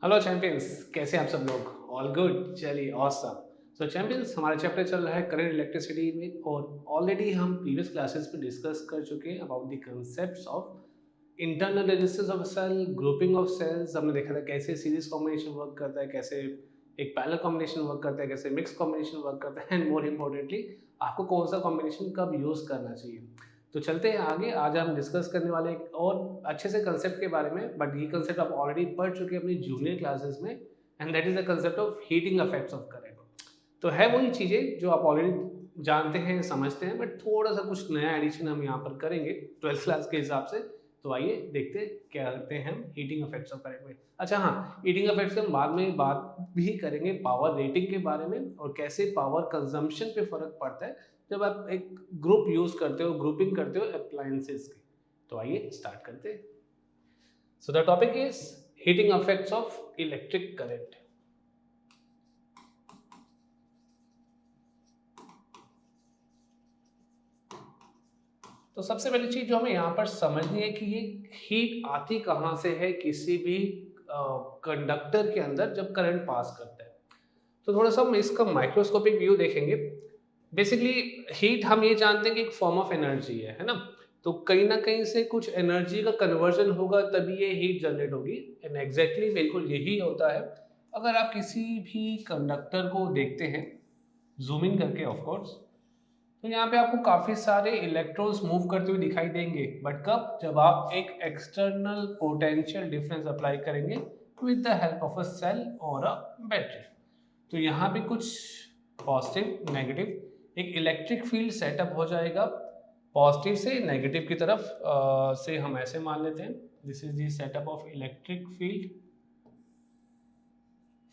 Hello champions, कैसे हैं आप सब लोग? ऑल गुड, चलिए ऑसम। सो चैंपियंस, हमारा चैप्टर चल रहा है करंट इलेक्ट्रिसिटी में और ऑलरेडी हम प्रीवियस क्लासेस में डिस्कस कर चुके हैं about the concepts of internal resistance of cell, grouping of cells. हमने देखा था कैसे सीरीज कॉम्बिनेशन वर्क करता है, कैसे एक पैरेलल कॉम्बिनेशन वर्क करता है, कैसे मिक्स कॉम्बिनेशन वर्क करता है, एंड मोर इम्पोर्टेंटली आपको कौन सा कॉम्बिनेशन कब यूज़ करना चाहिए। तो चलते हैं आगे। आज हम डिस्कस करने वाले एक और अच्छे से कंसेप्ट के बारे में, बट ये कंसेप्ट आप ऑलरेडी पढ़ चुके हैं अपनी जूनियर क्लासेस में, and that is the concept of heating effects of current. तो है वही चीज़ें जो आप ऑलरेडी जानते हैं, समझते हैं, बट थोड़ा सा कुछ नया एडिशन हम यहाँ पर करेंगे 12th क्लास के हिसाब से। तो आइए देखते हैं क्या करते हैं हम हीटिंग इफेक्ट्स ऑफ करंट में। अच्छा हाँ, हीटिंग इफेक्ट्स हम बाद में बात भी करेंगे पावर रेटिंग के बारे में और कैसे पावर कंजम्पशन पे फर्क पड़ता है जब आप एक ग्रुप यूज करते हो, ग्रुपिंग करते हो अप्लायंसेस की। तो आइए स्टार्ट करते हैं। So the topic is heating effects of electric current. तो सबसे पहली चीज जो हमें यहाँ पर समझनी है कि ये हीट आती कहाँ से है किसी भी कंडक्टर के अंदर जब करंट पास करता है। तो थोड़ा सा हम इसका माइक्रोस्कोपिक व्यू देखेंगे। बेसिकली हीट हम ये जानते हैं कि एक फॉर्म ऑफ एनर्जी है ना। तो कहीं ना कहीं से कुछ एनर्जी का कन्वर्जन होगा तभी ये हीट जनरेट होगी, एंड एग्जैक्टली बिल्कुल यही होता है। अगर आप किसी भी कंडक्टर को देखते हैं जूम इन करके ऑफ कोर्स, तो यहाँ पे आपको काफी सारे इलेक्ट्रॉन्स मूव करते हुए दिखाई देंगे, बट कब? जब आप एक एक्सटर्नल पोटेंशियल डिफरेंस अप्लाई करेंगे with the help of a cell और अ बैटरी। तो यहाँ पे कुछ पॉजिटिव नेगेटिव एक इलेक्ट्रिक फील्ड सेटअप हो जाएगा। पॉजिटिव से नेगेटिव की तरफ से हम ऐसे मान लेते हैं, this is the setup of electric field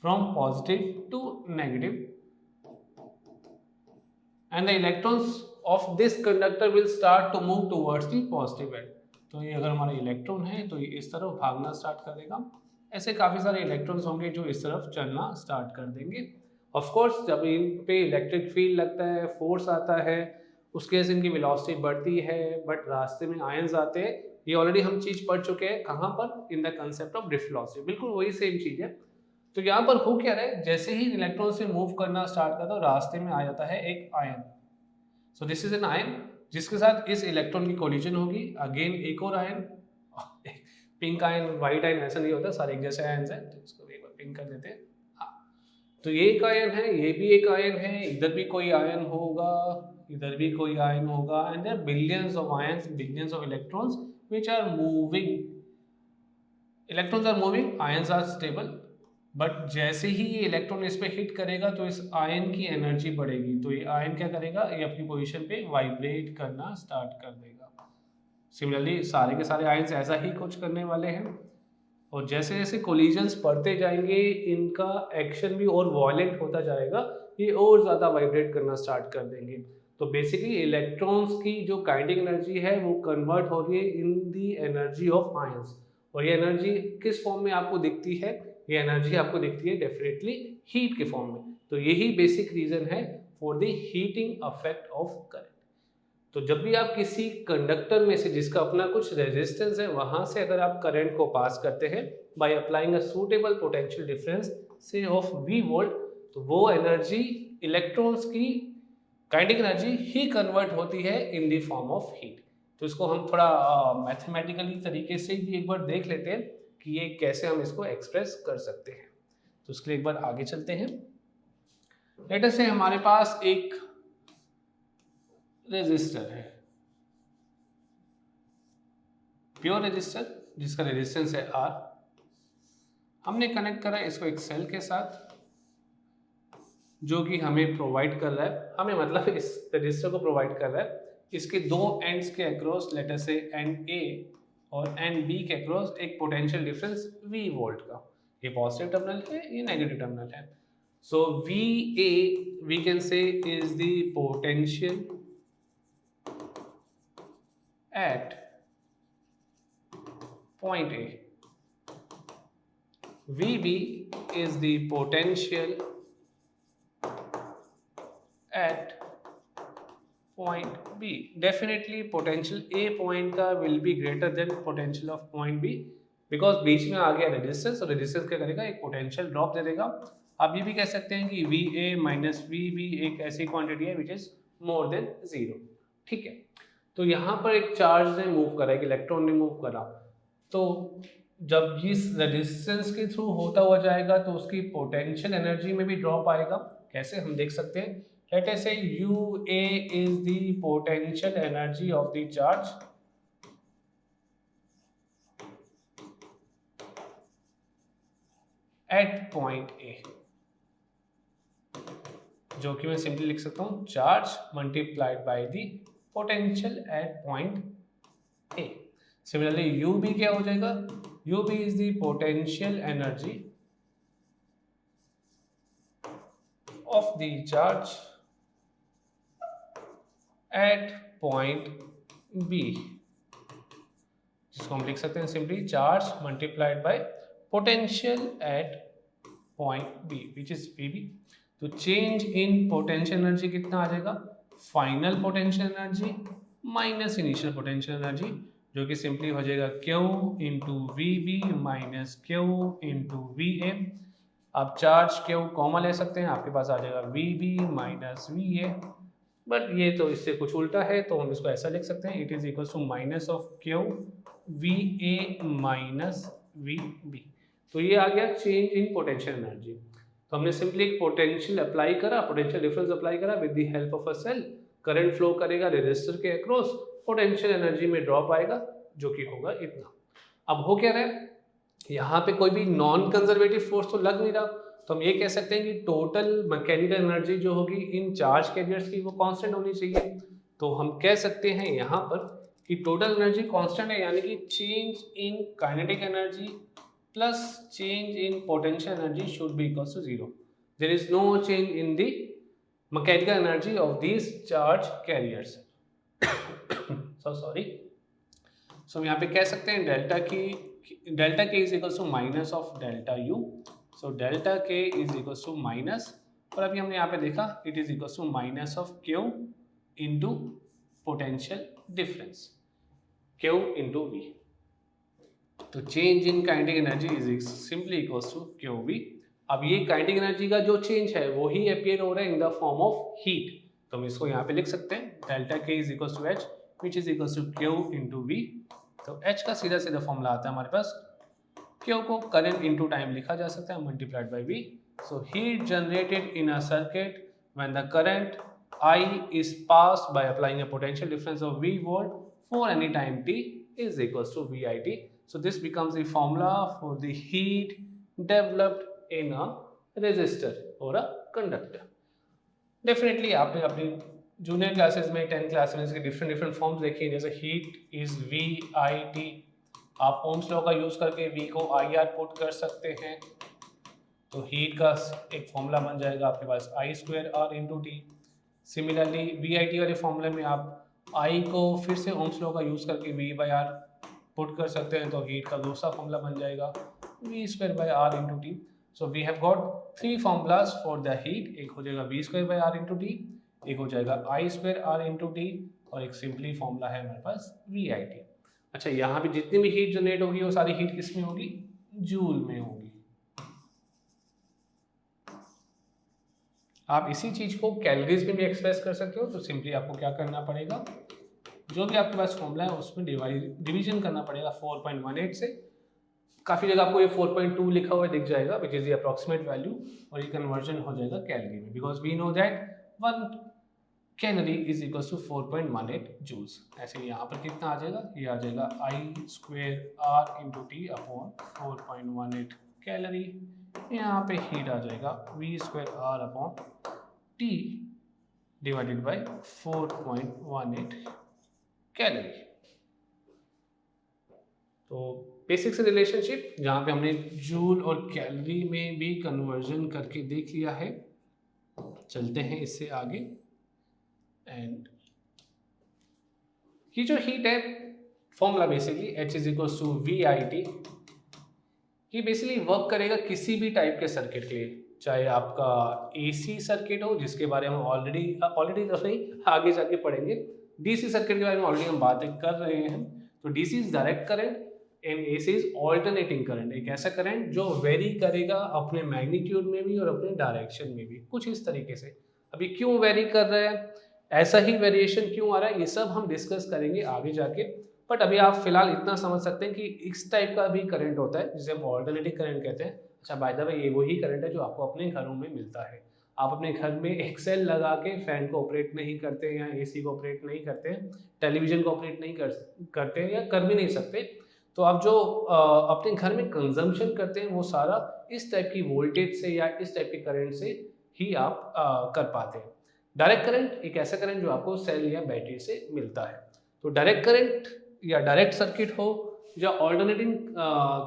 from positive to negative, and the electrons of this conductor will start to move towards the positive end। तो ये अगर हमारा इलेक्ट्रॉन है तो ये इस तरफ भागना स्टार्ट कर देगा। ऐसे काफ़ी सारे इलेक्ट्रॉन्स होंगे जो इस तरफ चलना स्टार्ट कर देंगे। ऑफ कोर्स जब इन पे इलेक्ट्रिक फील्ड लगता है, फोर्स आता है, उसके से इनकी वेलोसिटी बढ़ती है, बट रास्ते में आयंस आते हैं। ये ऑलरेडी हम चीज़ पढ़ चुके हैं कहाँ पर, in the concept of drift velocity. बिल्कुल वही सेम चीज़ है। तो यहाँ पर हो क्या रहा है, जैसे ही इलेक्ट्रॉन से मूव करना स्टार्ट करता है रास्ते में आ जाता है एक ion. So this is an ion जिसके साथ इस इलेक्ट्रॉन की कोलिजन होगी। अगेन एक और ion, pink ion white ion ऐसा नहीं होता, सारे एक जैसे आयन हैं, तो इसको एक बार पिंक कर देते हैं। हाँ, तो ये एक आयन है, ये भी एक आयन है, इधर भी कोई आयन होगा, इधर भी कोई आयन होगा, and there billions of ions, billions of electrons which are moving. Electrons are moving, ions are stable. But जैसे ही ये इलेक्ट्रॉन इस पे हिट करेगा तो इस आयन की एनर्जी बढ़ेगी। तो ये आयन क्या करेगा, ये अपनी पोजीशन पे वाइब्रेट करना स्टार्ट कर देगा। सिमिलरली सारे के सारे आयंस ऐसा ही कुछ करने वाले हैं, और जैसे जैसे कोलिजन्स बढ़ते जाएंगे इनका एक्शन भी और वॉयलेंट होता जाएगा, ये और ज़्यादा वाइब्रेट करना स्टार्ट कर देंगे। तो बेसिकली इलेक्ट्रॉन्स की जो काइनेटिक एनर्जी है वो कन्वर्ट हो रही है इन दी एनर्जी ऑफ आयंस। और ये एनर्जी किस फॉर्म में आपको दिखती है? ये एनर्जी आपको दिखती है डेफिनेटली हीट के फॉर्म में। तो यही बेसिक रीजन है for the heating effect of current. तो जब भी आप किसी कंडक्टर में से जिसका अपना कुछ रेजिस्टेंस है वहां से अगर आप करंट को पास करते हैं by applying a suitable potential difference से ऑफ v वोल्ट, तो वो एनर्जी इलेक्ट्रॉन्स की काइनेटिक एनर्जी ही कन्वर्ट होती है in the form of heat. तो इसको हम थोड़ा मैथमेटिकली तरीके से भी एक बार देख लेते हैं कि ये कैसे हम इसको एक्सप्रेस कर सकते हैं। तो उसके लिए एक बार आगे चलते हैं। लेट अस से हमारे पास एक रेजिस्टर है, प्योर रेजिस्टर जिसका रेजिस्टेंस है R। हमने कनेक्ट करा इसको एक सेल के साथ जो कि हमें प्रोवाइड कर रहा है, हमें मतलब इस रेजिस्टर को प्रोवाइड कर रहा है इसके दो एंड्स के across, let us say end A और एंड B के अक्रॉस एक पोटेंशियल डिफरेंस V वोल्ट का। ये पॉजिटिव टर्मिनल है, ये नेगेटिव टर्मिनल है। So VA we can say is the potential at point A, VB is the potential at point B. Definitely potential A point का will be greater than potential of point B, because बीच में आ गया resistance, और resistance क्या करेगा, एक potential drop दे देगा। आप ये भी कह सकते हैं कि VA माइनस VB एक ऐसी क्वांटिटी है विच इज मोर देन 0। ठीक है, तो यहाँ पर एक चार्ज ने मूव करा, एक इलेक्ट्रॉन ने मूव करा, तो जब इस रेजिस्टेंस के थ्रू होता हुआ जाएगा तो उसकी पोटेंशियल एनर्जी में भी ड्रॉप आएगा। कैसे, हम देख सकते हैं। लेट अस से UA is the potential energy of the charge at point A, जो कि मैं सिंपली लिख सकता हूं charge multiplied by the potential at point A। Similarly UB क्या हो जाएगा, UB is the potential energy of the charge at point B, जिसको हम लिख सकते हैं simply charge multiplied by potential at point B which is VB। तो change in potential energy कितना आ जाएगा, final potential energy minus initial potential energy, जो कि सिंपली हो जाएगा Q into VB minus Q into VA। आप चार्ज Q कॉमन ले सकते हैं, आपके पास आ जाएगा VB माइनस VA, बट ये तो इससे कुछ उल्टा है, तो हम इसको ऐसा लिख सकते हैं, it is equal to minus of Q VA minus VB। तो ये आ गया चेंज इन पोटेंशियल एनर्जी। तो हमने सिंपली एक पोटेंशियल अप्लाई करा, पोटेंशियल डिफरेंस अप्लाई करा with the help of a cell, current flow करेगा रेजिस्टर के अक्रॉस, पोटेंशियल एनर्जी में ड्रॉप आएगा जो कि होगा इतना। अब हो क्या रहा है, यहाँ पे कोई भी नॉन कंजर्वेटिव फोर्स तो लग नहीं रहा, तो हम ये कह सकते हैं कि टोटल मैकेनिकल एनर्जी जो होगी इन चार्ज कैरियर्स की वो कांस्टेंट होनी चाहिए। तो हम कह सकते हैं यहाँ पर कि टोटल एनर्जी कांस्टेंट है, यानी कि change in kinetic energy plus change in potential energy should be equal to 0। There is no change in the mechanical energy of these charge carriers. So यहाँ पे कह सकते हैं delta K is equal to minus of delta U. So delta K is equal to minus, और अभी हमने यहाँ पे देखा it is equal to minus of Q into potential difference Q into V। तो change in kinetic energy is simply equal to QV। अब ये kinetic energy का जो चेंज है वो ही अपीयर हो रहा है in the form of heat, तो हम इसको यहाँ पे लिख सकते हैं delta K is equal to H which is equal to Q into V। तो H का सीधा सीधा फॉर्मूला आता है हमारे पास, Q को करंट इंटू टाइम लिखा जा सकता है multiplied by V। So heat generated in a circuit when the current I is passed by applying a potential difference of V volt for any time t is equals to VIT. So this becomes the formula for the heat developed in a resistor or a conductor. Definitely आपने अपनी junior classes में 10 classes में इसके different forms देखी हैं, जैसे heat is VIT। आप Ohm's law का यूज करके V को IR पुट कर सकते हैं, तो हीट का एक फॉर्मूला बन जाएगा आपके पास I² R into T। Similarly VIT वाले फॉर्मूले में आप I को फिर से ओम्स लॉ का यूज करके V/R पुट कर सकते हैं, तो हीट का दूसरा फॉर्मूला बन जाएगा V² R into T। So we have got 3 formulas for the heat, एक हो जाएगा V² R इंटू T, एक हो जाएगा I² R इंटू T, और एक सिंपली फॉर्मूला है हमारे पास VIT। अच्छा, यहाँ पे जितनी भी हीट जनरेट होगी वो सारी हीट किस में होगी, जूल में होगी। आप इसी चीज को कैलोरीज में भी एक्सप्रेस कर सकते हो, तो सिंपली आपको क्या करना पड़ेगा, जो भी आपके पास फॉर्मूला है उसमें डिवीजन करना पड़ेगा 4.18 से। काफी जगह आपको ये 4.2 लिखा हुआ दिख जाएगा which is the approximate value, और ये कन्वर्जन हो जाएगा कैलोरी में, because we know that 1 calorie is equal to 4.18 joules. ऐसे यहाँ पर कितना आ जाएगा, ये आ जाएगा I² R into T upon 4.18 calorie. यहाँ पे हीट आ जाएगा V² R upon T divided by 4.18 calorie. तो बेसिक से रिलेशनशिप जहाँ पे हमने जूल और कैलोरी में भी कन्वर्जन करके देख लिया है। चलते हैं इससे आगे, एंड ये जो हीट है formula basically H is equal to VIT, ये बेसिकली वर्क करेगा किसी भी टाइप के सर्किट के लिए, चाहे आपका AC सर्किट हो जिसके बारे में हम ऑलरेडी तो नहीं आगे जाके पढ़ेंगे, DC सर्किट के बारे में ऑलरेडी हम बातें कर रहे हैं। तो DC is direct current, and AC is alternating current, एक ऐसा करंट जो वेरी करेगा अपने मैग्नीट्यूड में भी और अपने डायरेक्शन में भी, कुछ इस तरीके से। अभी क्यों वेरी कर रहा है, ऐसा ही वेरिएशन क्यों आ रहा है, ये सब हम डिस्कस करेंगे आगे जाके। बट अभी आप फिलहाल इतना समझ सकते हैं कि इस टाइप का भी करंट होता है जिसे हम ऑल्टरनेटिंग करंट कहते हैं। अच्छा बाय द वे, ये वही करंट है जो आपको अपने घरों में मिलता है। आप अपने घर में एक सेल लगा के फैन को ऑपरेट नहीं करते या AC को ऑपरेट नहीं करते, टेलीविजन को ऑपरेट नहीं करते या कर भी नहीं सकते, तो आप जो अपने घर में कंजम्पशन करते हैं वो सारा इस टाइप की वोल्टेज से या इस टाइप के करंट से ही आप कर पाते हैं। डायरेक्ट करंट एक ऐसा करंट जो आपको सेल या बैटरी से मिलता है। तो डायरेक्ट करंट या डायरेक्ट सर्किट हो या ऑल्टरनेटिंग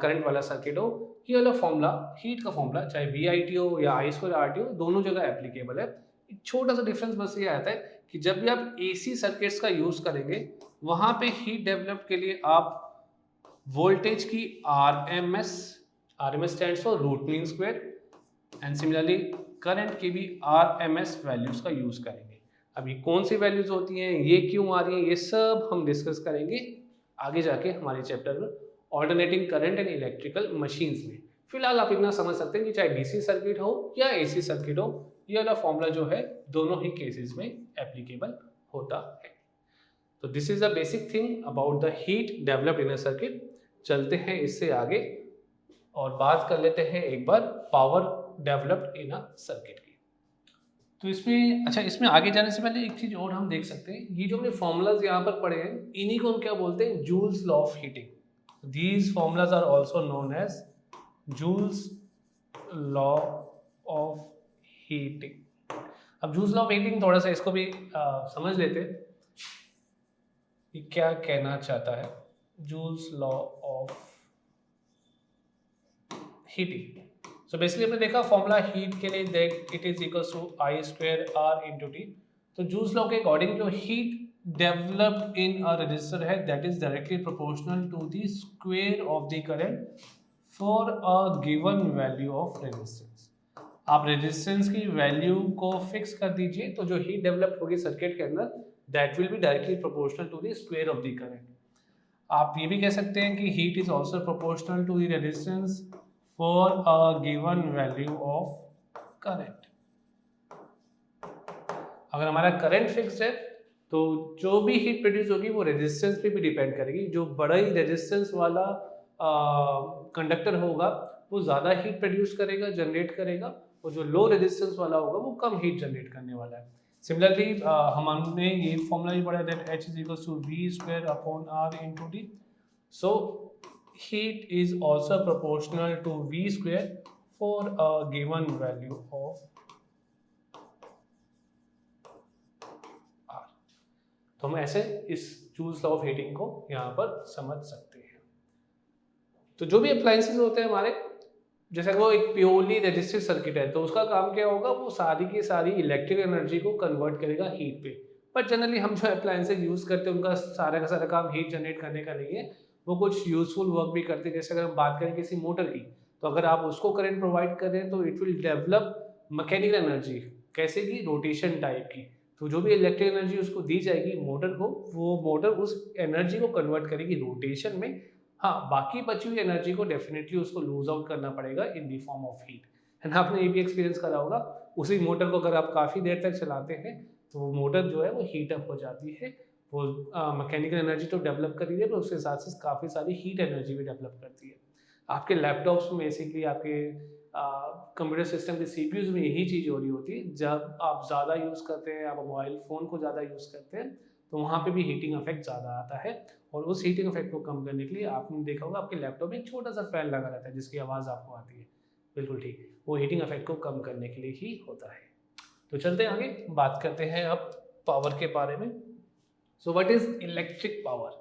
करंट वाला सर्किट हो, ये वाला फॉर्मूला, हीट का फॉर्मूला, चाहे VIT हो या I2RT हो, दोनों जगह एप्लीकेबल है। एक छोटा सा डिफरेंस बस ये आता है कि जब भी आप AC सर्किट्स का यूज करेंगे वहां पे हीट डेवलप के लिए आप वोल्टेज की RMS stands for root mean square, and similarly current की भी RMS वैल्यूज का यूज करेंगे। अभी कौन सी वैल्यूज होती हैं, ये क्यों आ रही हैं, ये सब हम डिस्कस करेंगे आगे जाके हमारे चैप्टर में alternating current and electrical machines में। फिलहाल आप इतना समझ सकते हैं कि चाहे DC सर्किट हो या AC सर्किट हो, ये वाला फॉर्मूला जो है दोनों ही केसेस में एप्लीकेबल होता है। तो this is the basic thing about the heat developed in a circuit. चलते हैं इससे आगे और बात कर लेते हैं एक बार power developed in a circuit की। तो इसमें अच्छा, इसमें आगे जाने से पहले एक चीज और हम देख सकते हैं, ये जो हमने फॉर्मूलाज यहाँ पर पढ़े हैं इन्हीं को हम क्या बोलते हैं, Joule's law of heating. These formulas are also known as Joule's law of heating. अब जूल्स लॉ ऑफ हीटिंग थोड़ा सा इसको भी समझ लेते हैं, ये क्या कहना चाहता है। Joule's law of heating, so basically हमने देखा फॉर्मूला हीट के लिए, that it is equals to I²R into T. तो जूल्स लॉ के अकॉर्डिंग जो heat developed in a resistor है that is directly proportional to the square of the current for a given value of resistance. आप resistance की value को fix कर दीजिए, तो जो हीट डेवलप होगी सर्किट के अंदर that will be directly proportional to the square of the current. आप ये भी कह सकते हैं कि heat is also proportional to the resistance for a given value of current. अगर हमारा करंट फिक्स्ड है तो जो भी हीट प्रोड्यूस होगी वो रेजिस्टेंस पे भी डिपेंड करेगी। जो बड़ा ही रेजिस्टेंस वाला कंडक्टर होगा वो ज़्यादा हीट प्रोड्यूस करेगा, जनरेट करेगा, और जो लो रेजिस्टेंस वाला होगा वो कम हीट जनरेट करने वाला है। सिमिलरली हमने ये फॉर्मूला भी पढ़ा that H is equals to V²/R into T. So heat is also proportional to V² for a given value of R। तो हम ऐसे इस जूल्स लॉ ऑफ हीटिंग को यहाँ पर समझ सकते हैं। तो जो भी अप्लायंसेस होते हैं हमारे, जैसे वो एक प्योरली रेजिस्टिव सर्किट है तो उसका काम क्या होगा, वो सारी की सारी इलेक्ट्रिक एनर्जी को कन्वर्ट करेगा हीट पे। बट जनरली हम जो अप्लायंसेस यूज करते हैं उनका सारा का सारा काम हीट जनरेट करने का नहीं है, वो कुछ यूजफुल वर्क भी करते हैं। जैसे अगर हम बात करें किसी मोटर की, तो अगर आप उसको करंट प्रोवाइड कर रहे हैं तो it will develop mechanical energy, कैसे की, रोटेशन टाइप की। तो जो भी इलेक्ट्रिक एनर्जी उसको दी जाएगी मोटर को, वो मोटर उस एनर्जी को कन्वर्ट करेगी रोटेशन में। हाँ, बाकी बची हुई एनर्जी को डेफिनेटली उसको लूज आउट करना पड़ेगा in the form of heat. है ना, आपने ये भी एक्सपीरियंस करा होगा, उसी मोटर को अगर आप काफ़ी देर तक चलाते हैं तो वो मोटर जो है वो हीट अप हो जाती है। वो मैकेनिकल एनर्जी तो डेवलप कर रही है, पर उसके साथ साथ काफ़ी सारी हीट एनर्जी भी डेवलप करती है। आपके लैपटॉप्स में बेसिकली आपके कंप्यूटर सिस्टम के CPUs में यही चीज़ हो रही होती है। जब आप ज़्यादा यूज़ करते हैं, आप मोबाइल फ़ोन को ज़्यादा यूज़ करते हैं, तो वहाँ पे भी हीटिंग इफेक्ट ज़्यादा आता है। और उस हीटिंग इफेक्ट को कम करने के लिए आपने देखा होगा आपके लैपटॉप में एक छोटा सा फैन लगा रहता है जिसकी आवाज़ आपको आती है। बिल्कुल ठीक, वो हीटिंग इफेक्ट को कम करने के लिए ही होता है। तो चलते हैं आगे, बात करते हैं अब पावर के बारे में। So what is electric power?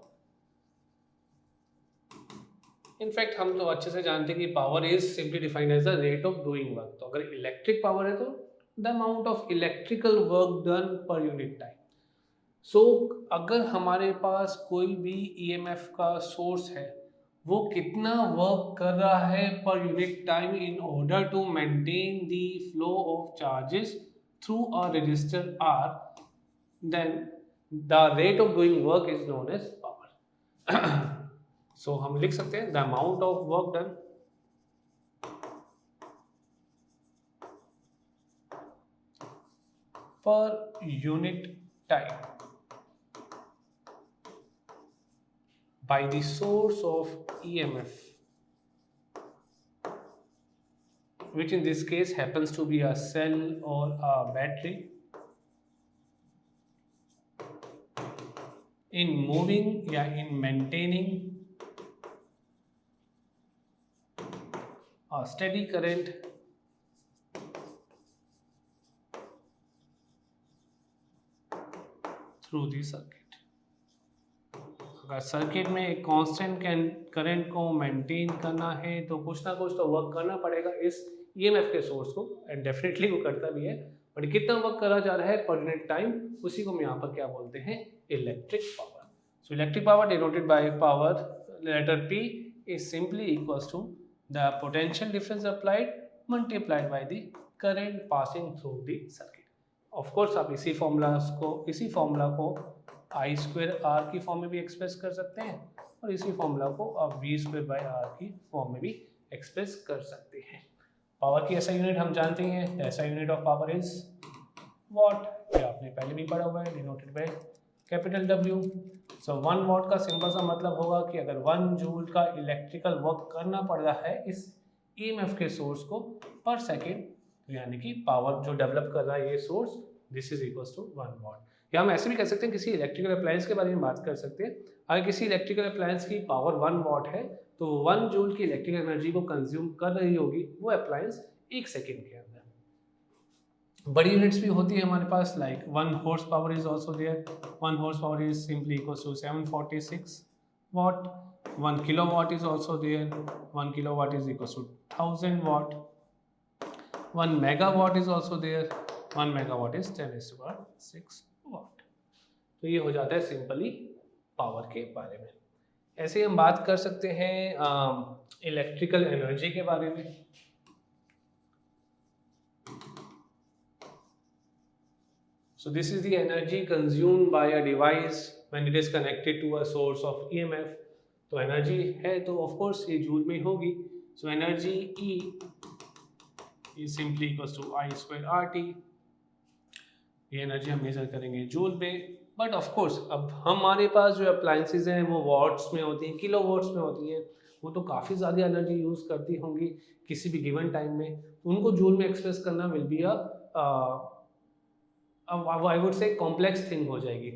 In fact हम तो अच्छे से जानते हैं कि power is simply defined as the rate of doing work. तो अगर इलेक्ट्रिक पावर है तो the amount of electrical work done per unit time. So अगर हमारे पास कोई भी EMF का सोर्स है, वो कितना वर्क कर रहा है per unit time in order to maintain the flow of charges through a resistor R, then the rate of doing work is known as power. So हम लिख सकते हैं the amount of work done per unit time by the source of EMF, which in this case happens to be a cell or a battery, in moving या in maintaining a steady current through the circuit. अगर circuit में एक constant current को maintain करना है तो कुछ ना कुछ तो वर्क करना पड़ेगा इस ईएमएफ के सोर्स को, एंड डेफिनेटली वो करता भी है, बट कितना वर्क करा जा रहा है पर यूनिट टाइम, उसी को हम यहाँ पर क्या बोलते हैं, electric power. So electric power denoted by power letter P is simply equals to the potential difference applied multiplied by the current passing through the circuit. Of course आप इसी फॉर्मूला को आई स्क्वायर आर की form में भी express कर सकते हैं, और इसी फॉर्मूला को आप वी स्क्वायर बाई आर की फॉर्म में भी एक्सप्रेस कर सकते हैं. पावर की ऐसा यूनिट हम जानते हैं, ऐसा unit of power is what, ये आपने पहले भी पढ़ा हुआ है, denoted by capital W. So 1 what का सिंपल सा मतलब होगा कि अगर 1 जूल का इलेक्ट्रिकल वर्क करना पड़ रहा है इस EMF के सोर्स को पर सेकेंड, यानी कि पावर जो डेवलप कर रहा है ये source, this is equals to 1 watt. या हम ऐसे भी कह सकते हैं, किसी इलेक्ट्रिकल अप्लायंस के बारे में बात कर सकते हैं. अगर किसी इलेक्ट्रिकल अप्लायंस की पावर 1 वॉट है तो 1 जूल की इलेक्ट्रिकल एनर्जी को कंज्यूम कर रही होगी वो अप्लायंस 1 सेकेंड के अंदर. बड़ी यूनिट्स भी होती है हमारे पास, like 1 horse power is also there. 1 horse power is simply equals to 746 watt. 1 kilowatt is also there. 1 kilowatt is equals to 1000 watt. 1 megawatt is also there. 1 megawatt is 10⁶ watt. तो ये हो जाता है सिंपली पावर के बारे में. ऐसे ही हम बात कर सकते हैं इलेक्ट्रिकल एनर्जी के बारे में. So this is the energy consumed by a device when it is connected to a source of EMF. तो एनर्जी है तो ऑफ कोर्स ये जूल में होगी. So energy E is simply equals to I square RT. ये energy हम major करेंगे joule पे. बट ऑफ कोर्स अब हमारे पास जो अप्लायंसेज हैं वो वॉट्स में होती हैं, किलो वॉट्स में होती हैं, वो तो काफ़ी ज़्यादा एनर्जी यूज़ करती होंगी किसी भी गिवन टाइम में. उनको जूल में एक्सप्रेस करना will be I would say complex thing हो जाएगी.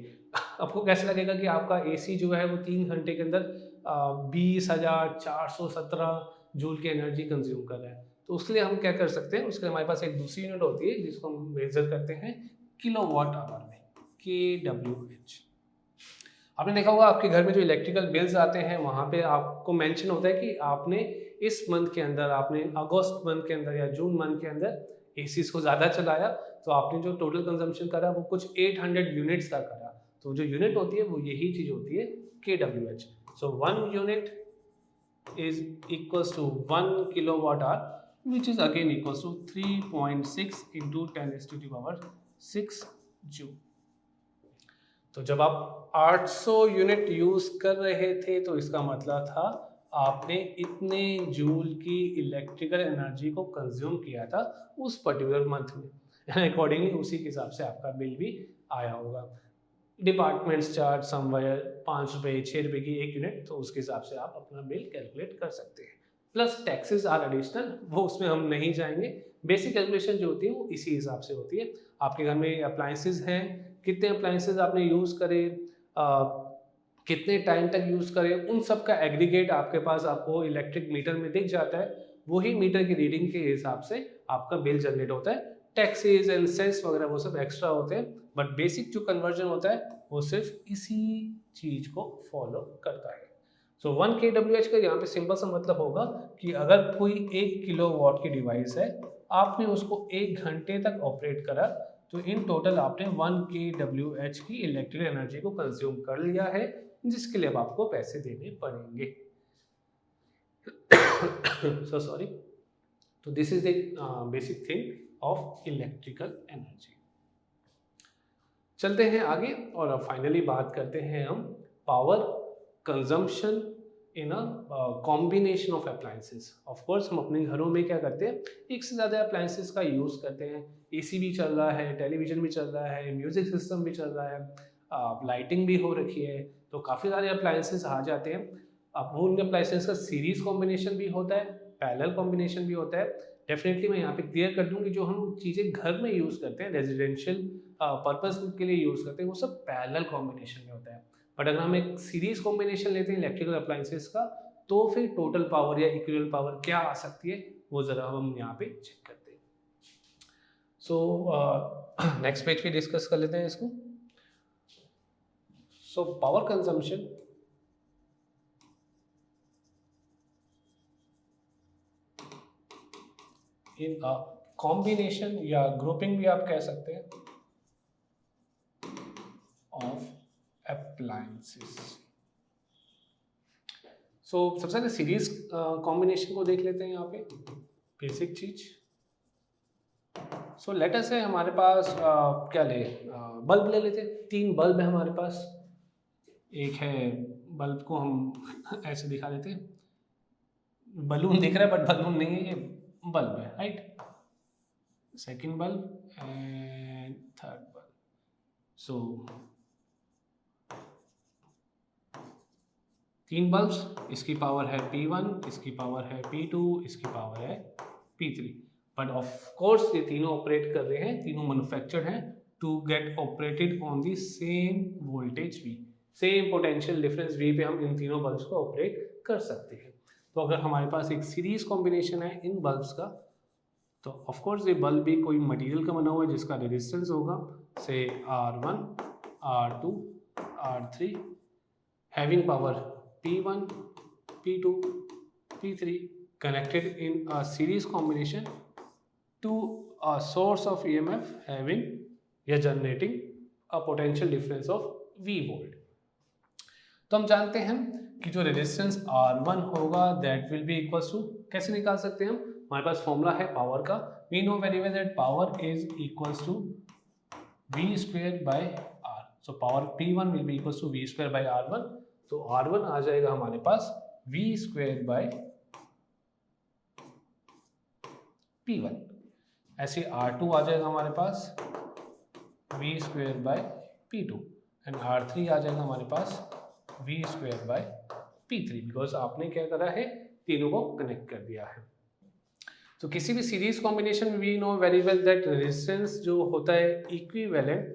आपको कैसे लगेगा कि आपका AC जो है वो 3 घंटे के अंदर 20,417 जूल की एनर्जी कंज्यूम कर रहा है. तो उसके लिए हम क्या कर सकते हैं, उसके लिए हमारे पास एक दूसरी यूनिट होती है जिसको हम मेजर करते हैं किलोवाट आवर में, kWh. आपने देखा होगा आपके घर में जो इलेक्ट्रिकल बिल्स आते हैं वहाँ पे आपको मेंशन होता है कि आपने इस मंथ के अंदर, आपने अगस्त मंथ के अंदर या जून मंथ के अंदर एसीज को ज़्यादा चलाया तो आपने जो टोटल कंजम्पशन करा वो कुछ 800 यूनिट्स का करा. तो जो यूनिट होती है वो यही चीज़ होती है kWh. So 1 unit is equals to 1 kilowatt hour, which is again equals to 3.6 into 10⁶ joule. तो जब आप 800 यूनिट यूज कर रहे थे तो इसका मतलब था आपने इतने जूल की इलेक्ट्रिकल एनर्जी को कंज्यूम किया था उस पर्टिकुलर मंथ में. अकॉर्डिंगली उसी के हिसाब से आपका बिल भी आया होगा. डिपार्टमेंट्स चार्ज समवेयर 5 रुपये 6 रुपये की 1 यूनिट, तो उसके हिसाब से आप अपना बिल कैलकुलेट कर सकते हैं. प्लस टैक्सेस आर एडिशनल, वो उसमें हम नहीं जाएंगे. बेसिक कैलकुलेशन जो होती है वो इसी हिसाब से होती है. आपके घर में अप्लायंसेज हैं, कितने अप्लायंसेज आपने यूज़ करे, कितने टाइम तक यूज़ करें, उन सब का एग्रीगेट आपके पास आपको इलेक्ट्रिक मीटर में दिख जाता है. वही मीटर की रीडिंग के हिसाब से आपका बिल जनरेट होता है. टैक्सेस एंड सेस वगैरह वो सब एक्स्ट्रा होते हैं, बट बेसिक जो कन्वर्जन होता है वो सिर्फ इसी चीज़ को फॉलो करता है. सो 1 kWh का यहाँ पे सिंपल सा मतलब होगा कि अगर कोई 1 किलोवाट की डिवाइस है, आपने उसको 1 घंटे तक ऑपरेट करा तो इन टोटल आपने 1 kWh की इलेक्ट्रिकल एनर्जी को कंज्यूम कर लिया है, जिसके लिए अब आपको पैसे देने पड़ेंगे. So sorry. तो this is the basic thing of electrical energy. चलते हैं आगे और अब फाइनली बात करते हैं हम power consumption in a combination of appliances. Of course हम अपने घरों में क्या करते हैं, एक से ज़्यादा अप्लायंसेस का यूज़ करते हैं। एसी भी चल रहा है, टेलीविज़न भी चल रहा है, म्यूज़िक सिस्टम भी चल रहा है, लाइटिंग भी हो रखी है, तो काफ़ी सारे अप्लायंसेस आ जाते हैं। अब उन अप्लायंसेस का सीरीज़ कॉम्बिनेशन भी होता है, पैरेलल कॉम्बिनेशन भी होता है। डेफिनेटली मैं यहाँ पे क्लियर कर दूँ कि जो हम चीज़ें घर में यूज़ करते हैं, रेजिडेंशियल पर्पस के लिए यूज़ करते हैं, वो सब पैरेलल कॉम्बिनेशन में होता है। बट अगर हम एक सीरीज़ कॉम्बिनेशन लेते हैं इलेक्ट्रिकल अप्लायंसेस का, तो फिर टोटल पावर या इक्विवेलेंट पावर क्या आ सकती है, वो ज़रा हम यहाँ पे चेक करते हैं। सो नेक्स्ट पेज पे डिस्कस कर लेते हैं इसको। So power consumption in combination या ग्रुपिंग भी आप कह सकते हैं ऑफ अप्लायंसेस। सो सबसे पहले सीरीज कॉम्बिनेशन को देख लेते हैं यहाँ पे, बेसिक चीज। सो लेट अस से हमारे पास क्या ले, बल्ब ले लेते हैं। 3 बल्ब है हमारे पास। एक है बल्ब को हम ऐसे दिखा देते हैं, बलून दिख रहा है बट बलून नहीं है, ये बल्ब है, right. Second bulb and third bulb. So 3 bulbs, इसकी पावर है P1, इसकी पावर है P2, इसकी पावर है P3। बट ऑफ कोर्स ये तीनों ऑपरेट कर रहे हैं, तीनों मैन्युफैक्चर्ड हैं to get operated on the same voltage V, same potential difference V पे हम इन तीनों बल्ब्स को ऑपरेट कर सकते हैं। तो अगर हमारे पास एक सीरीज कॉम्बिनेशन है इन बल्ब्स का, तो ऑफ कोर्स ये बल्ब भी कोई मटेरियल का बना हुआ है जिसका रेजिस्टेंस होगा से R1, R2, R3, having power P1, P2, P3 connected in a series combination to a source of EMF having या generating a potential difference of V volt। तो हम जानते हैं कि जो रेजिस्टेंस R1 होगा that will be equals to, कैसे निकाल सकते हैं हम, हमारे पास फॉर्मूला है पावर का, we know very well that power is equals to V square by R। so power P1 will be equals to V square by R1। तो R1 आ जाएगा हमारे पास V स्क्वायर बाय P1। ऐसे R2 आ जाएगा हमारे पास V square bye P2 and R3 आ जाएगा हमारे पास V square bye P3, because आपने क्या करा है, तीनों को कनेक्ट कर दिया है। तो किसी भी सीरीज कॉम्बिनेशन में we know very well that resistance जो होता है equivalent,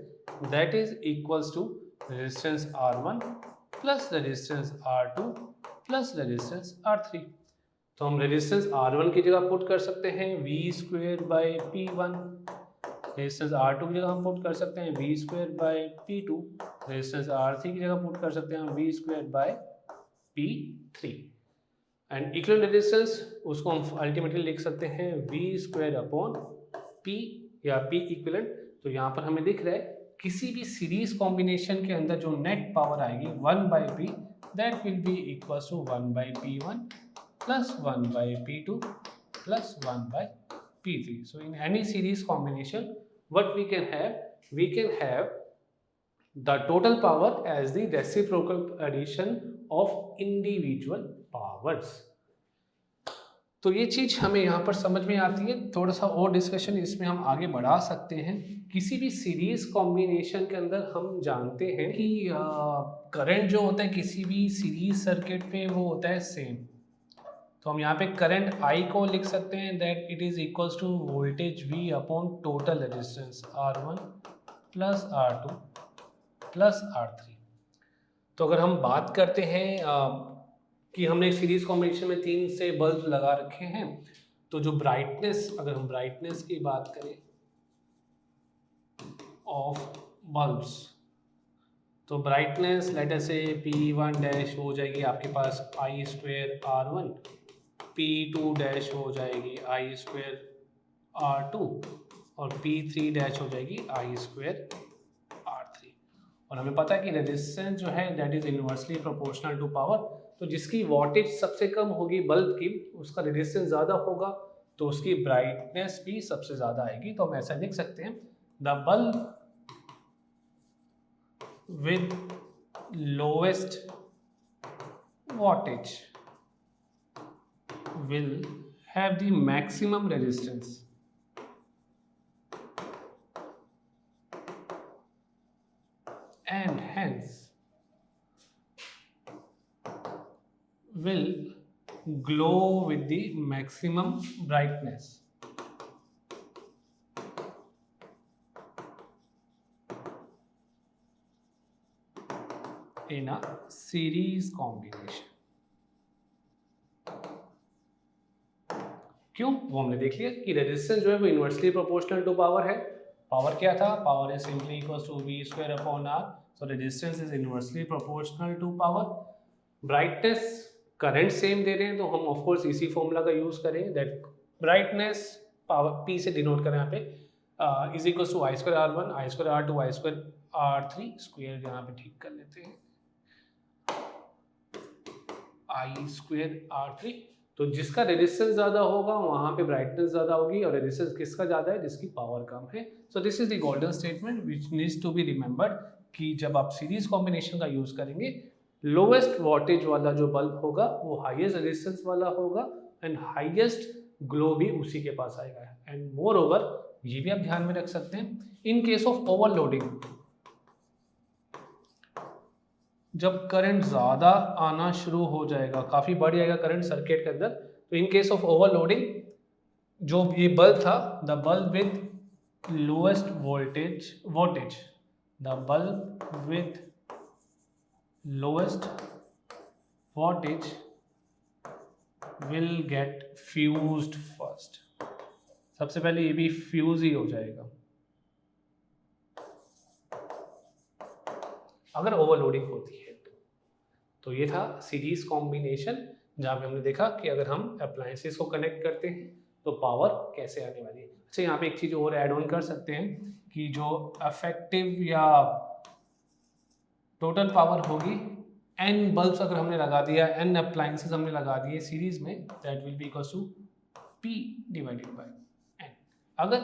that is equals to resistance R1 plus resistance R2 plus resistance R3। तो हम रेजिस्टेंस R1 की जगह पुट कर सकते हैं V square bye P1, resistance R2 की जगह हम पुट कर सकते हैं V square bye P2, resistance R3 की जगह पुट कर सकते हैं V square bye P3 and equivalent resistance उसको हम अल्टीमेटली लिख सकते हैं V स्क्वायर अपॉन P या P इक्विवेलेंट। तो यहाँ पर हमें दिख रहा है किसी भी सीरीज कॉम्बिनेशन के अंदर जो नेट पावर आएगी 1 by P, that will be equal to 1 by P1 plus 1 by P2 plus 1 by P3। So in any series combination what we can have the total power as the reciprocal addition of individual powers। तो ये चीज हमें यहाँ पर समझ में आती है। थोड़ा सा और डिस्कशन इसमें हम आगे बढ़ा सकते हैं। किसी भी सीरीज कॉम्बिनेशन के अंदर हम जानते हैं कि करंट जो होता है किसी भी सीरीज सर्किट पे वो होता है सेम। तो हम यहाँ पे करंट I को लिख सकते हैं that it is equals to voltage V upon total resistance R1 plus R2 plus R3। तो अगर हम बात करते हैं कि हमने सीरीज कॉम्बिनेशन में 3 से बल्ब लगा रखे हैं, तो जो ब्राइटनेस, अगर हम ब्राइटनेस की बात करें ऑफ बल्ब्स, तो ब्राइटनेस लेट अस से P1 डैश हो जाएगी आपके पास I square R1, P2 dash हो जाएगी I स्क्वायर R2 और P3 डैश हो जाएगी I स्क्वायर R3। और हमें पता है कि रेजिस्टेंस जो है that is inversely proportional to power. तो जिसकी वॉटेज सबसे कम होगी बल्ब की, उसका रेजिस्टेंस ज़्यादा होगा तो उसकी ब्राइटनेस भी सबसे ज़्यादा आएगी। तो हम ऐसा लिख सकते हैं the bulb with lowest wattage will have the maximum resistance and hence will glow with the maximum brightness. In a series combination. क्यों? वो हमने देख लिया कि रेजिस्टेंस जो है वो इनवर्सली प्रोपोर्शनल टू पावर है. पावर क्या था? Power is simply equal to v square upon r. So resistance is inversely proportional to power. Brightness current same दे रहे हैं तो हम ऑफ कोर्स इसी फॉर्मूला का यूज करेंगे. दैट ब्राइटनेस पावर p से डिनोट करें यहाँ पे is equal to I square r1 I square r2 I square r3 square यहाँ पे ठीक कर लेते हैं आई स्क्वायर r3. तो जिसका रेजिस्टेंस ज़्यादा होगा वहाँ पे ब्राइटनेस ज़्यादा होगी और रेजिस्टेंस किसका ज़्यादा है? जिसकी पावर कम है. So this is the golden statement which needs to be remembered कि जब आप सीरीज कॉम्बिनेशन का यूज़ करेंगे लोवेस्ट वोल्टेज वाला जो बल्ब होगा वो हाईएस्ट रेजिस्टेंस वाला होगा एंड हाईएस्ट ग्लो भी उसी के पास आएगा. एंड मोर ओवर ये भी आप ध्यान में रख सकते हैं इन केस ऑफ ओवरलोडिंग, जब करंट ज़्यादा आना शुरू हो जाएगा, काफ़ी बढ़ जाएगा करंट सर्किट के अंदर, तो इन केस ऑफ ओवरलोडिंग जो ये बल्ब था, the bulb with lowest voltage the bulb with lowest voltage will get fused first. सबसे पहले ये भी फ्यूज ही हो जाएगा अगर ओवरलोडिंग होती है. तो ये था सीरीज कॉम्बिनेशन जहाँ पे हमने देखा कि अगर हम अप्लायंसेस को कनेक्ट करते हैं तो पावर कैसे आने वाली है. अच्छा, यहाँ पे एक चीज़ और ऐड ऑन कर सकते हैं कि जो इफेक्टिव या टोटल पावर होगी n बल्ब्स अगर हमने लगा दिया, n अप्लायंसेस हमने लगा दिए सीरीज में, that will be equal to p divided by n. अगर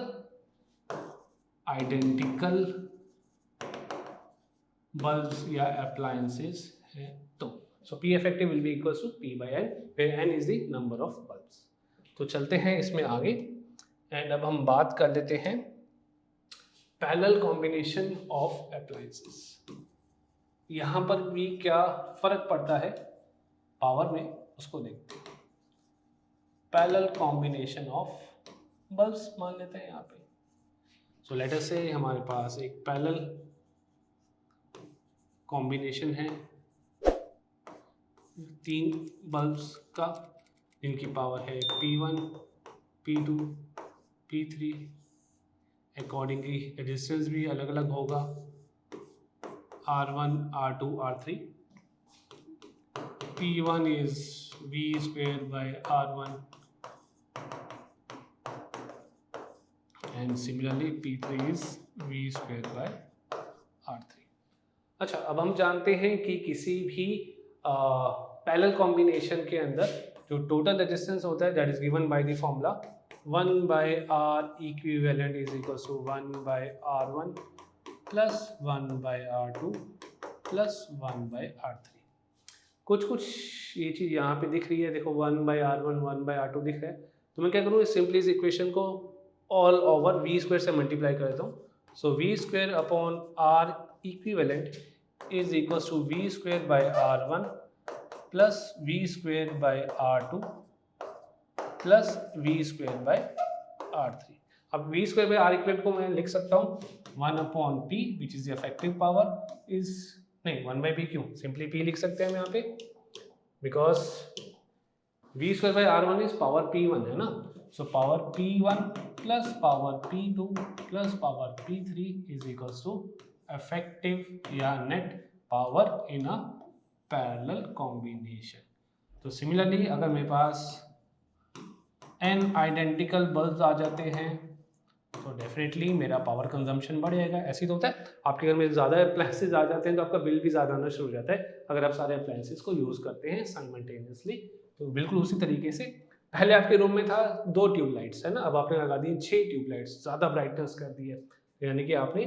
आइडेंटिकल बल्ब्स या अप्लायंसेस है तो सो P effective will be equals to P by N, where N is the number of bulbs. तो चलते हैं इसमें आगे एंड अब हम बात कर लेते हैं पैरेलल कॉम्बिनेशन ऑफ अप्लायंसेस. यहाँ पर भी क्या फर्क पड़ता है पावर में उसको देखते हैं. पैरेलल कॉम्बिनेशन ऑफ बल्ब्स मान लेते हैं यहाँ पे. सो लेट अस से हमारे पास एक पैरेलल कॉम्बिनेशन है 3 बल्ब्स का, इनकी पावर है P1, P2, P3. Accordingly resistance भी अलग अलग होगा R1, R2, R3. P1 is V square by R1 and similarly P3 is V square by R3. अच्छा, अब हम जानते हैं कि किसी भी पैरेलल कॉम्बिनेशन के अंदर जो टोटल रेजिस्टेंस होता है that is given by the formula 1 by R equivalent is equal to 1 by R1 plus 1 by R2 plus 1 by R3. कुछ ये चीज़ यहाँ पे दिख रही है, देखो 1 बाय R1 1 बाय R2 दिख रहा है. तो मैं क्या करूँ, सिंपली इस इक्वेशन को ऑल ओवर v स्क्वायर से मल्टीप्लाई कर देता हूँ. सो v square upon R equivalent is equals to v square by r1 plus v square by r2 plus v square by r3. अब v square by r equivalent को मैं लिख सकता हूँ 1 upon p which is the effective power is नहीं 1 by p क्यों, simply p लिख सकते हैं हम यहाँ पे because v square by r1 is power p1 है ना. So power p1 plus power p2 plus power p3 is equals to effective या net power in a parallel combination. तो सिमिलरली अगर मेरे पास n आइडेंटिकल बल्ब्स आ जाते हैं तो definitely मेरा पावर कंजम्पशन बढ़ जाएगा. ऐसे तो होता है आपके घर में ज़्यादा अप्लायंसेस आ जाते हैं तो आपका बिल भी ज़्यादा आना शुरू हो जाता है अगर आप सारे अप्लायंसेस को यूज़ करते हैं साइमल्टेनियसली. तो बिल्कुल उसी तरीके से पहले आपके रूम में था 2 ट्यूबलाइट्स है ना, अब आपने लगा दिए 6 ट्यूबलाइट्स, ज़्यादा ब्राइटनेस कर दी है, यानी कि आपने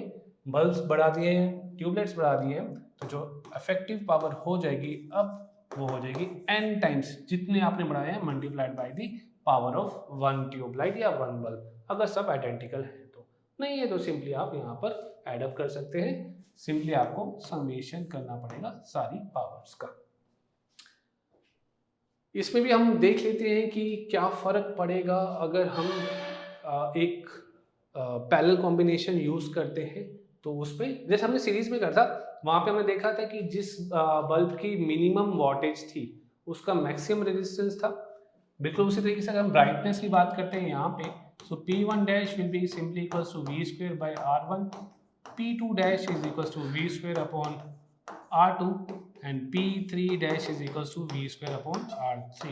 बल्ब्स बढ़ा दिए हैं, ट्यूबलाइट्स बढ़ा दिए हैं. तो जो इफेक्टिव पावर हो जाएगी अब वो हो जाएगी n टाइम्स जितने आपने बढ़ाए हैं multiplied by the power of 1 tube light या 1 बल्ब, अगर सब आइडेंटिकल है तो। नहीं है तो सिंपली आप यहाँ पर एडअप कर सकते हैं, सिंपली आपको समेशन करना पड़ेगा सारी पावर्स का। इसमें भी हम देख लेते हैं कि क्या फ़र्क पड़ेगा अगर हम एक पैरेलल कॉम्बिनेशन यूज़ करते हैं। तो उसमें जैसे हमने सीरीज में करता, वहाँ पे हमने देखा था कि जिस बल्ब की मिनिमम वॉटेज थी उसका मैक्सिमम रेजिस्टेंस था। बिल्कुल उसी तरीके से अगर हम ब्राइटनेस की बात करते हैं यहाँ पे, so P1 dash will be simply equals to V square by R1, P2 dash is equals to V square upon R2 and P3 dash is equals to V square upon R3.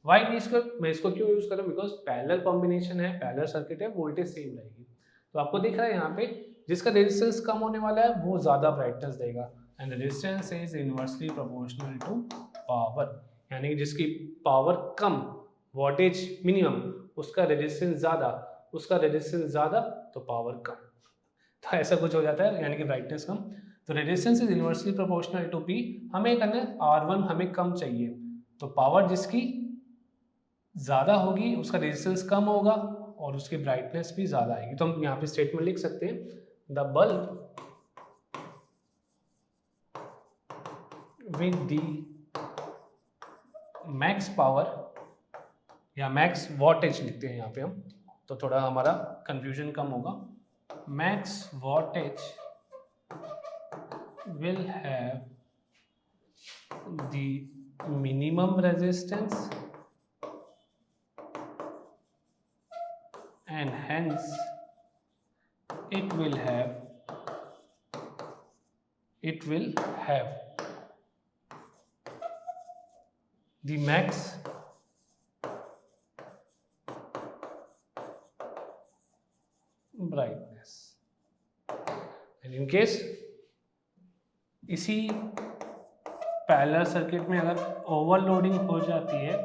Why V square? मैं इसको क्यों use कर रहा हूँ? Because parallel combination है, parallel circuit है, voltage same रहेगी। तो आपको दिख रहा है यहाँ पे जिसका रेजिस्टेंस कम होने वाला है वो ज्यादा ब्राइटनेस देगा, and resistance is inversely proportional to power, यानी कि जिसकी पावर कम, वोल्टेज मिनिमम, उसका रेजिस्टेंस ज्यादा, उसका रेजिस्टेंस ज्यादा तो पावर कम। तो ऐसा कुछ हो जाता है, यानी कि ब्राइटनेस कम। तो resistance is inversely proportional to P. हमें करना है R1 हमें कम चाहिए, तो पावर जिसकी ज़्यादा होगी उसका रेजिस्टेंस कम होगा और उसकी ब्राइटनेस भी ज़्यादा आएगी। तो हम यहाँ पे स्टेटमेंट लिख सकते हैं, the bulb with the max power या मैक्स वॉटेज लिखते हैं यहाँ पे हम, तो थोड़ा हमारा कंफ्यूजन कम होगा। Max wattage will have the minimum resistance and hence it will have the max brightness, and in case इसी पैरेलल सर्किट में अगर ओवरलोडिंग हो जाती है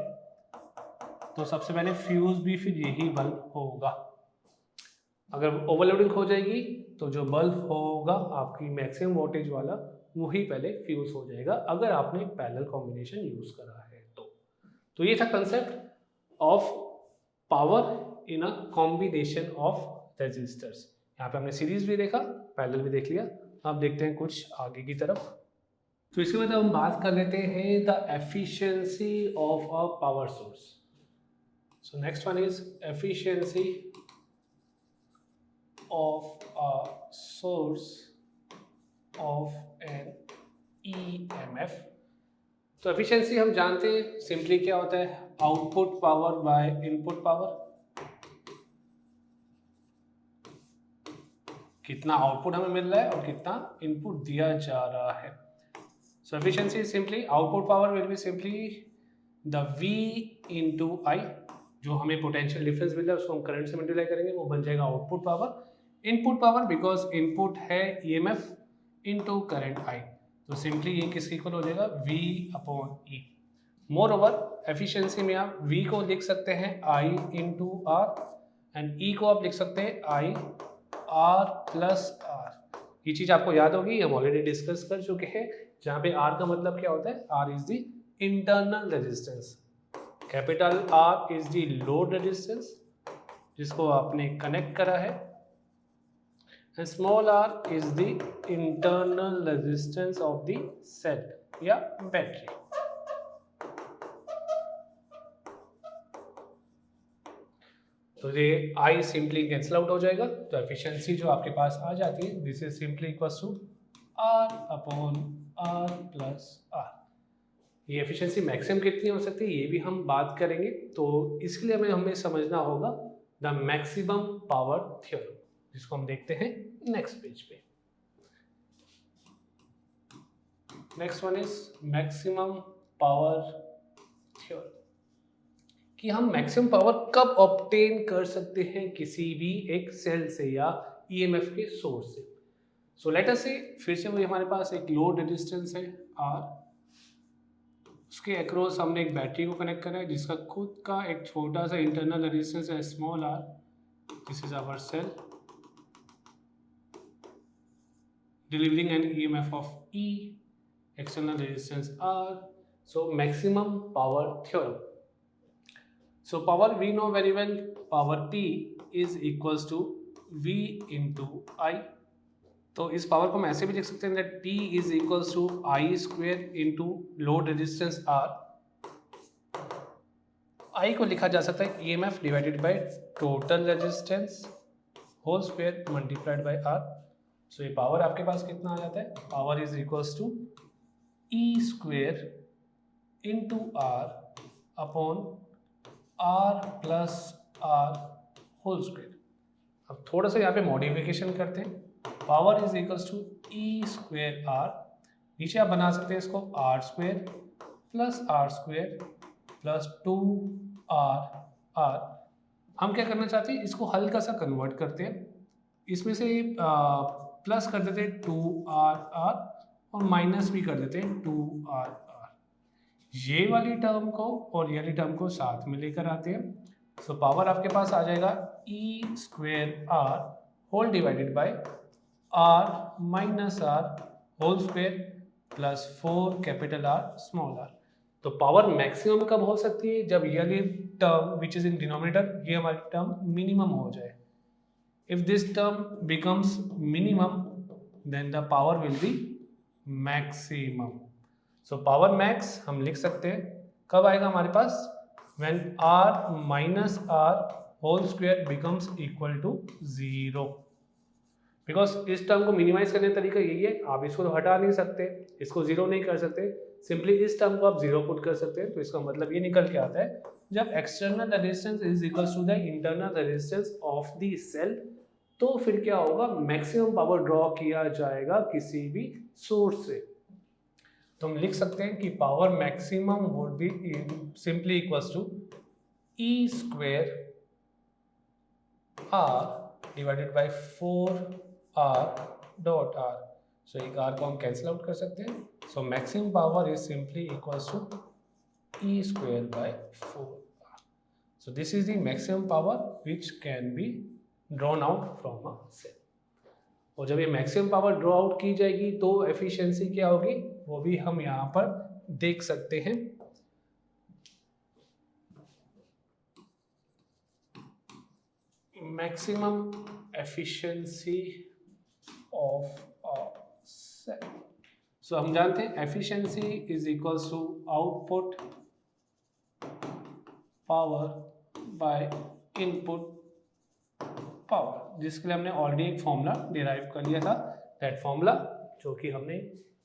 तो सबसे पहले फ्यूज भी फिर यही बल्ब होगा। अगर ओवरलोडिंग हो जाएगी तो जो बल्ब होगा आपकी मैक्सिमम वोल्टेज वाला वही पहले फ्यूज हो जाएगा, अगर आपने पैरेलल कॉम्बिनेशन यूज करा है तो ये था concept of power in a combination of resistors. यहाँ पे हमने सीरीज भी देखा, पैरेलल भी देख लिया। अब देखते हैं कुछ आगे की तरफ। तो इसके बाद हम बात कर लेते हैं the efficiency of a power source. So next one is efficiency of a source of an EMF. तो एफिशिएंसी हम जानते हैं सिंपली क्या होता है, output power by input power. कितना आउटपुट हमें मिल रहा है और कितना इनपुट दिया जा रहा है। So efficiency is simply output power will be simply the V into I, जो हमें पोटेंशियल डिफरेंस मिल रहा है उसको हम करंट से मल्टीप्लाई करेंगे, वो बन जाएगा output power. Input power because input है EMF इंटू करंट I, तो सिंपली ये किसके इक्वल हो जाएगा, V upon E। More over efficiency में आप V को लिख सकते हैं I into R and E को आप लिख सकते हैं I R प्लस R। ये चीज आपको याद होगी, हम ऑलरेडी डिस्कस कर चुके हैं, जहाँ पे R का मतलब क्या होता है, R is the internal resistance, capital R is the load resistance जिसको आपने कनेक्ट करा है, and small r is the internal resistance of the cell या बैटरी। तो ये I सिंपली कैंसिल आउट हो जाएगा, तो एफिशिएंसी जो आपके पास आ जाती है this is simply equals to R upon R plus R। ये एफिशिएंसी मैक्सिमम कितनी हो सकती है ये भी हम बात करेंगे, तो इसके लिए हमें समझना होगा द मैक्सिमम पावर थ्योरम, जिसको हम देखते हैं नेक्स्ट पेज पे। Next one is maximum power theorem, कि हम मैक्सिमम पावर कब ऑब्टेन कर सकते हैं किसी भी एक सेल से या ईएमएफ के सोर्स से। सो लेट अस से फिर से वही हमारे पास एक लोड रेजिस्टेंस है R, उसके अक्रॉस हमने एक बैटरी को कनेक्ट करा है जिसका खुद का एक छोटा सा इंटरनल रेजिस्टेंस है small r, this is our cell delivering an EMF of E, external resistance R, So maximum power theorem. So power we know very well, power P is equals to V into I. तो इस power को हम ऐसे भी लिख सकते हैं that P is equals to I square into load resistance R. I को लिखा जा सकता है EMF divided by total resistance whole square multiplied by R. So ये पावर आपके पास कितना आ जाता है? Power is equals to E square into R upon R plus R whole square. अब थोड़ा सा यहाँ पे मॉडिफिकेशन करते हैं. Power is equals to E square R. नीचे आप बना सकते हैं इसको आर स्क्वेयर प्लस 2 आर. हम क्या करना चाहते हैं, इसको हल्का सा कन्वर्ट करते हैं. इसमें से प्लस कर देते हैं 2 आर और माइनस भी कर देते हैं 2 आर. ये वाली टर्म को और ये वाली टर्म को साथ में लेकर आते हैं. सो पावर आपके पास आ जाएगा E square R whole divided by R minus R whole square plus 4 capital R small R. तो पावर मैक्सिमम कब हो सकती है, जब ये वाली term which is in denominator ये हमारी टर्म मिनिमम हो जाए. If this term becomes minimum then the power will be maximum. So power max हम लिख सकते हैं कब आएगा हमारे पास, when r minus r whole square becomes equal to 0. Because इस टर्म को मिनिमाइज करने का तरीका यही है, आप इसको तो हटा नहीं सकते, इसको जीरो नहीं कर सकते, सिंपली इस टर्म को आप जीरो पुट कर सकते हैं. तो इसका मतलब ये निकल के आता है जब external resistance is equal to the internal resistance of the cell, तो फिर क्या होगा, मैक्सिमम पावर ड्रॉ किया जाएगा किसी भी सोर्स से. तो हम लिख सकते हैं कि power maximum would be simply equals to E square R divided by 4 dot R. So एक आर को हम कैंसिल आउट कर सकते हैं. So maximum power is simply equals to E square by 4r. So this is the maximum power which can be drawn out from a cell. और जब ये maximum power draw out की जाएगी तो efficiency क्या होगी, वो भी हम यहाँ पर देख सकते हैं. Maximum efficiency of a cell. So हम जानते हैं efficiency is equals to output power by input power, जिसके लिए हमने ऑलरेडी एक फॉर्मूला डिराइव कर लिया था. दैट फॉर्मूला जो कि हमने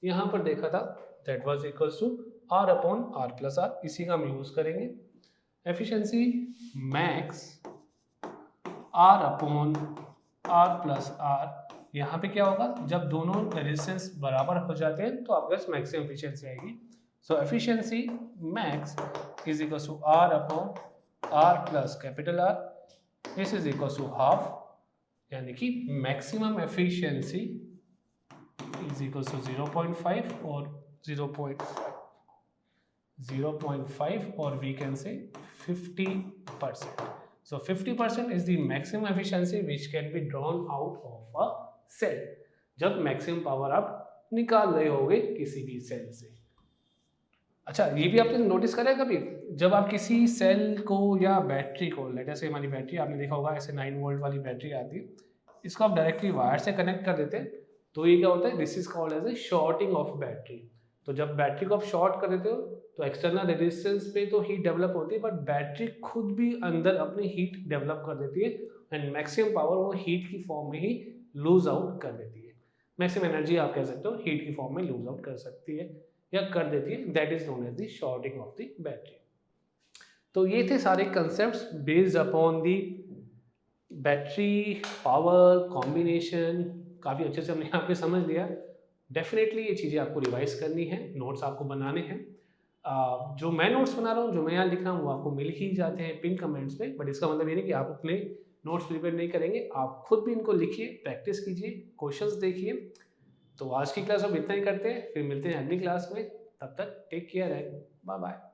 यहाँ पर देखा था, that was equals to R upon R plus R. इसी का हम यूज करेंगे. Efficiency max R upon R plus R. यहाँ पे क्या होगा, जब दोनों रेजिस्टेंस बराबर हो जाते हैं तो आपके पास मैक्सिमम एफिशिएंसी आएगी. So efficiency max is equals to R upon R plus capital R. This is equal to half, यानी कि maximum efficiency is equal to 0.5 और 0.5 और we can say 50%. So 50% is the maximum efficiency which can be drawn out of a cell, जब maximum power आप निकाल रहे होगे किसी भी सेल से. अच्छा, ये भी आपने नोटिस करा है कभी, जब आप किसी सेल को या बैटरी को, लेट से हमारी बैटरी आपने देखा होगा ऐसे 9 वोल्ट वाली बैटरी आती है, इसको आप डायरेक्टली वायर से कनेक्ट कर देते हैं तो ये क्या होता है, this is called as a shorting of battery. तो जब बैटरी को आप शॉर्ट कर देते हो तो एक्सटर्नल रेजिस्टेंस पे तो हीट डेवलप होती है, बट बैटरी खुद भी अंदर अपनी हीट डेवलप कर देती है एंड मैक्सिमम पावर वो हीट की फॉर्म में ही लूज आउट कर देती है. मैक्सिमम एनर्जी आप कह सकते हो हीट की फॉर्म में लूज आउट कर सकती है या कर देती है. That is known as the shorting of the battery. तो ये थे सारे concepts based upon the battery power combination. काफ़ी अच्छे से हमने यहाँ पे समझ लिया. डेफिनेटली ये चीज़ें आपको रिवाइज करनी है, नोट्स आपको बनाने हैं. जो मैं नोट्स बना रहा हूँ, जो मैं यहाँ लिख रहा हूँ, वो आपको मिल ही जाते हैं पिन कमेंट्स में. बट इसका मतलब ये नहीं कि आप अपने नोट्स प्रिपेयर नहीं करेंगे, आप खुद भी इनको लिखिए, प्रैक्टिस कीजिए, क्वेश्चंस देखिए. तो आज की क्लास हम इतना ही करते हैं, फिर मिलते हैं अगली क्लास में. तब तक take care and bye bye.